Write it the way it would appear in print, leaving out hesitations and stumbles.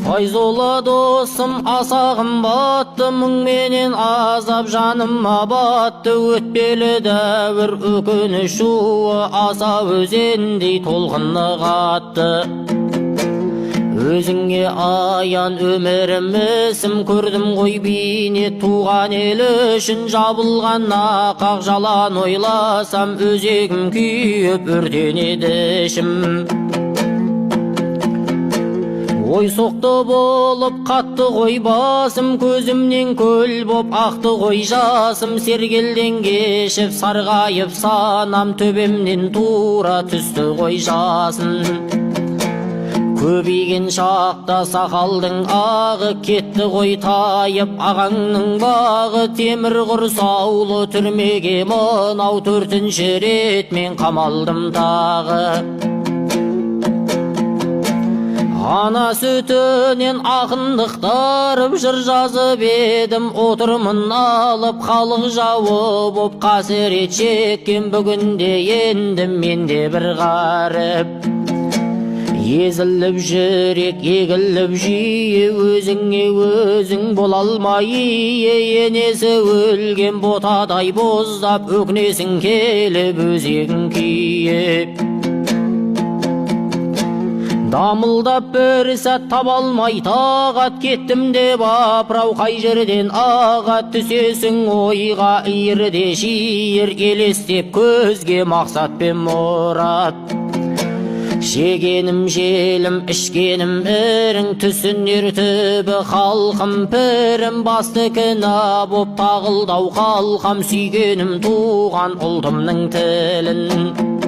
Файзолла досым аса қымбатты, мұңменен азап жаныма батты. Өтпелі дәуір өкініш шуы аса өзендей толқыны қатты. Өзіңе аян өмірімісім, көрдім ғой бейнет туған ел үшін. Жабылған нақақ жалан ойласам, өзегім күйіп өртенеді ішім. Ой соқты болып қатты ғой басым, көзімнен көл боп ақты ғой жасым. Сергелден кешіп сарғайып санам, төбемнен тура түсті ғой жасын. Көбейген шақта сақалдың ағы, кетті ғой тайып ағаңның бағы. Темір құрсаулы түрмеге мынау 4-ші рет мен қамалдым тағы. Ана сүтінен ақындықтарып жыр жазып едім, отырмын алып халық жауы боп. Қасірет шеккен бүгінде енді менде бір ғаріп. Езіліп жүрек егіліп жиі, өзіңе өзің бола алмай енесі өлген ботадай боздап, өкінесің келіп өзегің күйіп. Дамылдап бір сәт таба алмай тағат, кеттім деп апырау қай жерден ағат. Түсесің ойға иірде шиыр, елестеп көзге мақсат пен мұрат. Жегенім желім, ішкенім ірің, түсінер түбі халқым пірім. Басты кінә боп тағылдау қалқам, сүйгенім туған ұлтымның тілін.